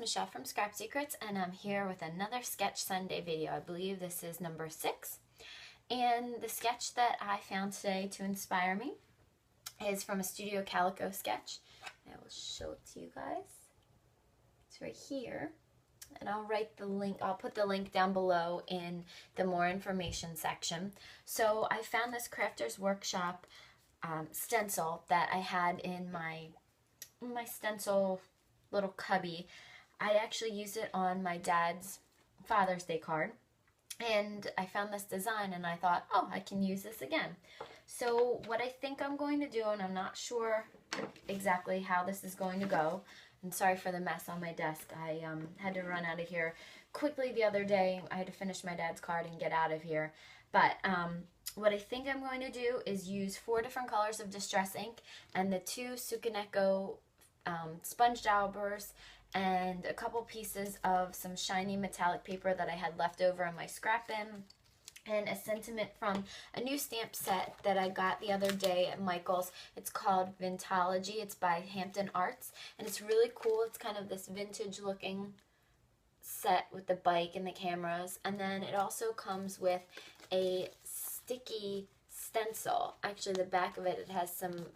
Michelle from Scrap Secrets, and I'm here with another Sketch Sunday video. I believe this is number 6. And the sketch that I found today to inspire me is from a Studio Calico sketch. I will show it to you guys. It's right here. And I'll write the link, I'll put the link down below in the more information section. So I found this Crafters Workshop stencil that I had in my stencil little cubby. I actually used it on my dad's Father's Day card, and I found this design and I thought, oh, I can use this again. So what I think I'm going to do, and I'm not sure exactly how this is going to go, and sorry for the mess on my desk. I had to run out of here quickly the other day. I had to finish my dad's card and get out of here. But what I think I'm going to do is use 4 different colors of Distress ink and the 2 Sukaneko sponge daubers and a couple pieces of some shiny metallic paper that I had left over in my scrap bin, and a sentiment from a new stamp set that I got the other day at Michael's. It's called Vintology. It's by Hampton Arts, and it's really cool. It's kind of this vintage looking set with the bike and the cameras, and then it also comes with a sticky stencil. Actually, the back of it, it has some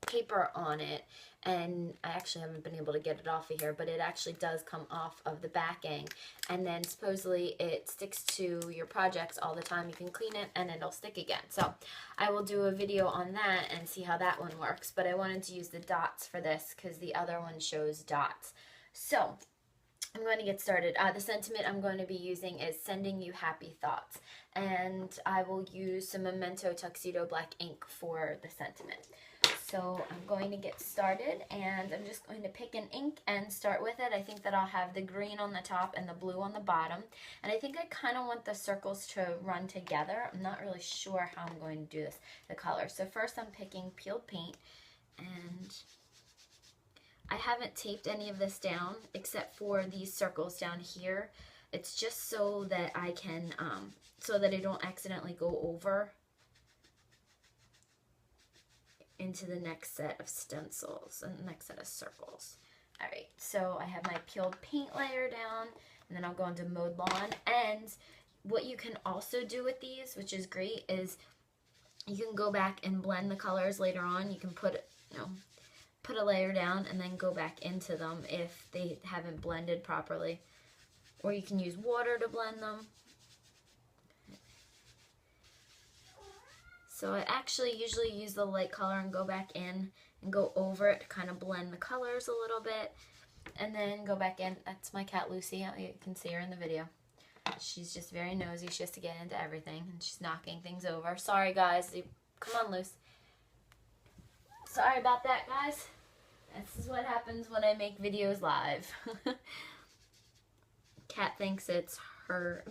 paper on it, and I actually haven't been able to get it off of here, but it actually does come off of the backing, and then supposedly it sticks to your projects all the time. You can clean it and it'll stick again. So I will do a video on that and see how that one works, but I wanted to use the dots for this because the other one shows dots. So I'm going to get started. The sentiment I'm going to be using is sending you happy thoughts, and I will use some Memento Tuxedo Black ink for the sentiment. So I'm going to get started, and I'm just going to pick an ink and start with it. I think that I'll have the green on the top and the blue on the bottom, and I think I kind of want the circles to run together. I'm not really sure how I'm going to do this, the color. So first I'm picking peeled paint, and I haven't taped any of this down except for these circles down here. It's just so that I can, so that I don't accidentally go over into the next set of stencils and the next set of circles. Alright, so I have my peeled paint layer down, and then I'll go into Mowed Lawn. And what you can also do with these, which is great, is you can go back and blend the colors later on. You can put a layer down and then go back into them if they haven't blended properly. Or you can use water to blend them. So I actually usually use the light color and go back in and go over it to kind of blend the colors a little bit. And then go back in. That's my cat Lucy. You can see her in the video. She's just very nosy. She has to get into everything, and she's knocking things over. Sorry guys. Come on, Luce. Sorry about that, guys. This is what happens when I make videos live. Cat thinks it's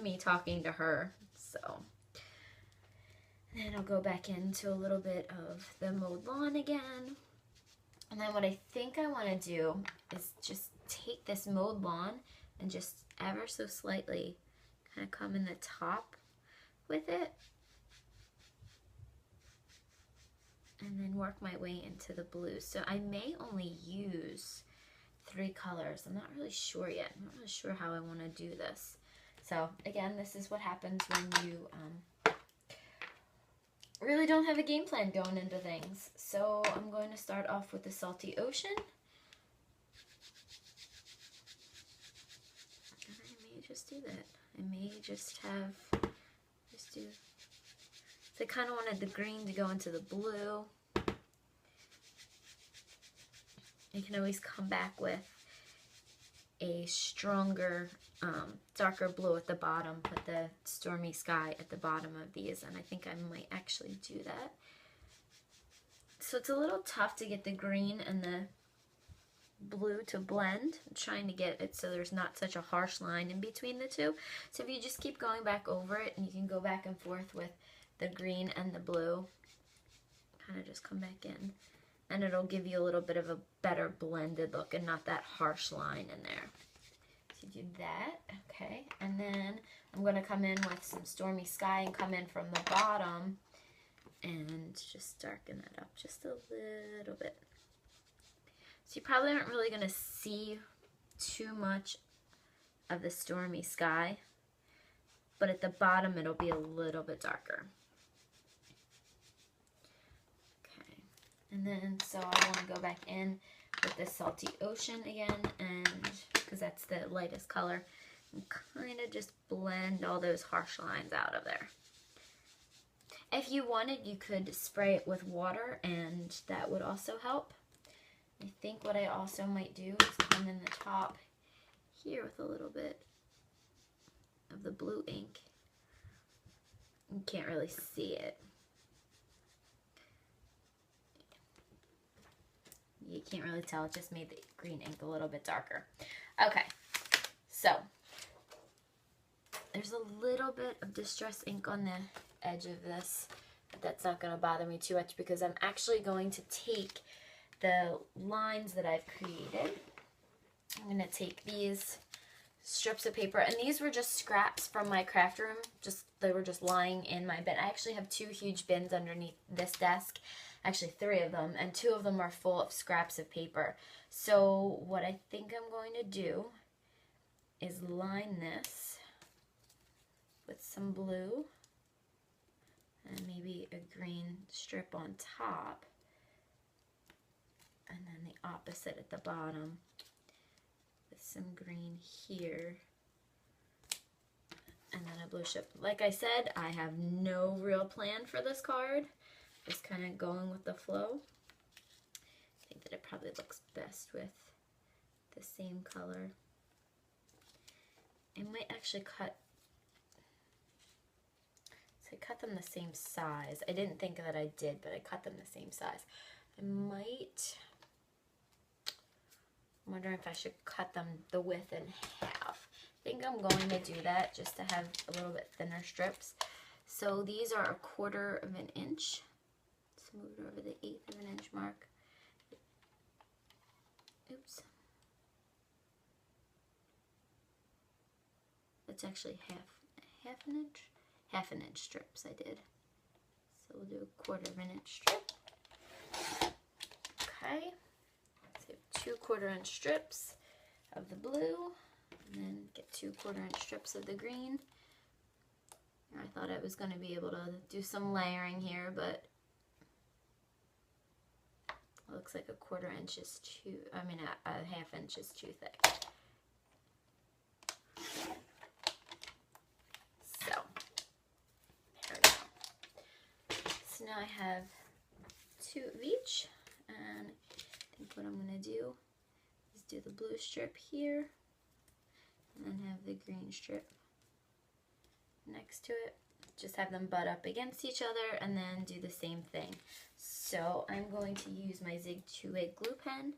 me talking to her, so. Then I'll go back into a little bit of the Mowed Lawn again. And then what I think I want to do is just take this Mowed Lawn and just ever so slightly kind of come in the top with it. And then work my way into the blue. So I may only use 3 colors. I'm not really sure yet. I'm not really sure how I want to do this. So again, this is what happens when you really don't have a game plan going into things. So I'm going to start off with the Salty Ocean. And I may just do that. I may just do. So I kind of wanted the green to go into the blue. You can always come back with a stronger, darker blue at the bottom, put the Stormy Sky at the bottom of these, and I think I might actually do that. So it's a little tough to get the green and the blue to blend. I'm trying to get it so there's not such a harsh line in between the two. So if you just keep going back over it, and you can go back and forth with the green and the blue, kind of just come back in, and it'll give you a little bit of a better blended look and not that harsh line in there. So do that, okay, and then I'm going to come in with some Stormy Sky and come in from the bottom and just darken that up just a little bit. So you probably aren't really going to see too much of the stormy sky, but at the bottom it'll be a little bit darker. Okay, and then so I want to go back in with the salty ocean again, and because that's the lightest color, and kind of just blend all those harsh lines out of there. If you wanted, you could spray it with water, and that would also help. I think what I also might do is come in the top here with a little bit of the blue ink. You can't really see it. You can't really tell, it just made the green ink a little bit darker. Okay, so there's a little bit of distress ink on the edge of this, but that's not going to bother me too much because I'm actually going to take the lines that I've created. I'm going to take these strips of paper, and these were just scraps from my craft room. They were just lying in my bin. I actually have 2 huge bins underneath this desk, actually 3 of them, and 2 of them are full of scraps of paper. So what I think I'm going to do is line this with some blue and maybe a green strip on top, and then the opposite at the bottom with some green here, and then a blue strip. Like I said, I have no real plan for this card, just kind of going with the flow. I think that it probably looks best with the same color. I might actually cut them the same size. I didn't think that I did, but I cut them the same size. I'm wondering if I should cut them the width in half. I think I'm going to do that just to have a little bit thinner strips. So these are 1/4 of an inch. Let's move it over the 1/8 of an inch mark. Oops. That's actually half an inch. Half an inch strips I did. So we'll do 1/4 of an inch strip. Okay. So 2 1/4 inch strips of the blue, and then get 2 1/4 inch strips of the green. I thought I was going to be able to do some layering here, but it looks like a 1/4 inch is too, a 1/2 inch is too thick. So, there we go. So now I have 2 of each, and I think what I'm going to do is do the blue strip here, and then have the green strip next to it. Just have them butt up against each other, and then do the same thing. So I'm going to use my Zig 2-way glue pen,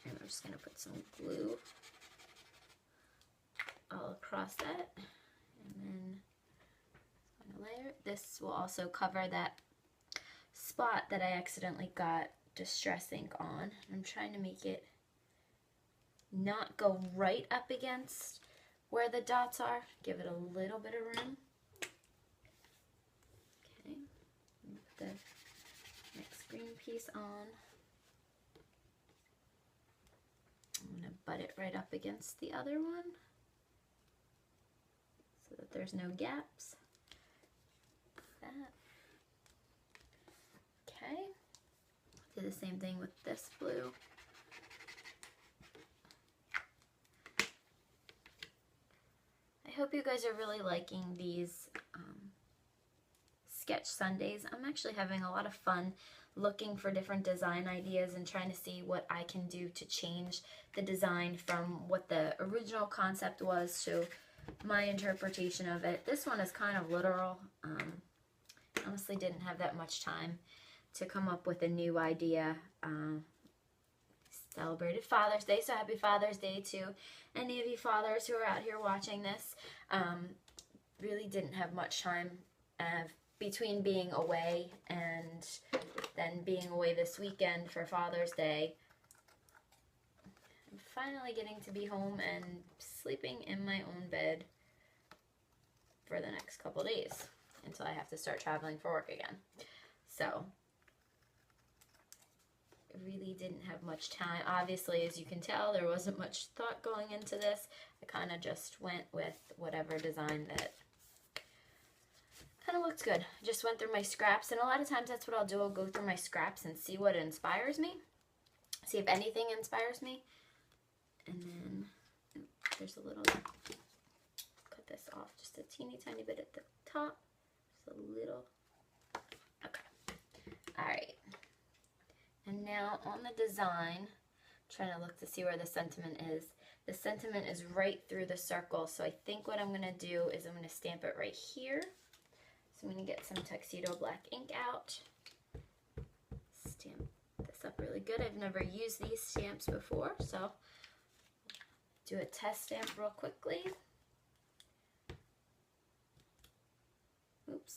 and I'm just going to put some glue all across that, and then I'm going to layer it. This will also cover that spot that I accidentally got distress ink on. I'm trying to make it not go right up against where the dots are. Give it a little bit of room. Okay, put the next green piece on. I'm going to butt it right up against the other one so that there's no gaps. Like that. Okay, do the same thing with this blue. I hope you guys are really liking these sketch Sundays. I'm actually having a lot of fun looking for different design ideas and trying to see what I can do to change the design from what the original concept was to my interpretation of it. This one is kind of literal. Honestly didn't have that much time to come up with a new idea. Celebrated Father's Day, so happy Father's Day to any of you fathers who are out here watching this. Really didn't have much time between being away and then being away this weekend for Father's Day. I'm finally getting to be home and sleeping in my own bed for the next couple days until I have to start traveling for work again. So really didn't have much time. Obviously, as you can tell, there wasn't much thought going into this. I kind of just went with whatever design that kind of looked good. Just went through my scraps, and a lot of times that's what I'll do. I'll go through my scraps and see what inspires me. See if anything inspires me. And then there's a little, cut this off just a teeny tiny bit at the top. Just a little. Okay. All right. And now on the design, trying to look to see where the sentiment is. The sentiment is right through the circle. So I think what I'm going to do is I'm going to stamp it right here. So I'm going to get some Tuxedo Black ink out. Stamp this up really good. I've never used these stamps before, so do a test stamp real quickly. Oops,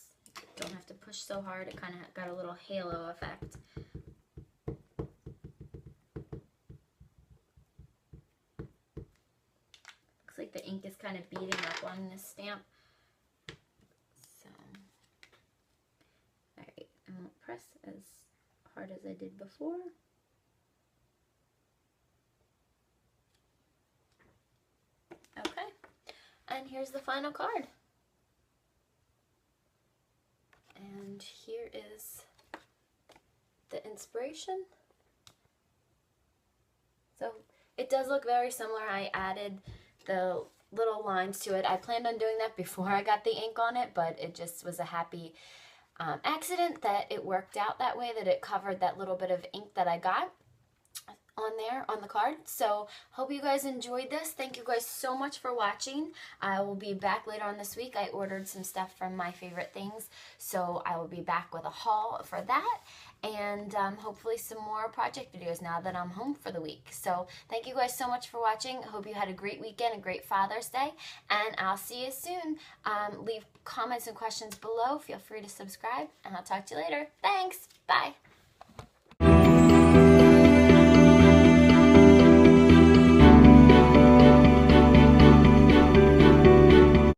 don't have to push so hard. It kind of got a little halo effect. Looks like the ink is kind of beading up on this stamp. So, alright, I won't press as hard as I did before. Okay, and here's the final card. And here is the inspiration. So it does look very similar. I added the little lines to it. I planned on doing that before I got the ink on it, but it just was a happy accident that it worked out that way, that it covered that little bit of ink that I got on there on the card. So hope you guys enjoyed this. Thank you guys so much for watching. I will be back later on this week. I ordered some stuff from My Favorite Things, so I will be back with a haul for that, and hopefully some more project videos now that I'm home for the week. So thank you guys so much for watching. Hope you had a great weekend, a great Father's Day, and I'll see you soon. Leave comments and questions below. Feel free to subscribe, and I'll talk to you later. Thanks. Bye.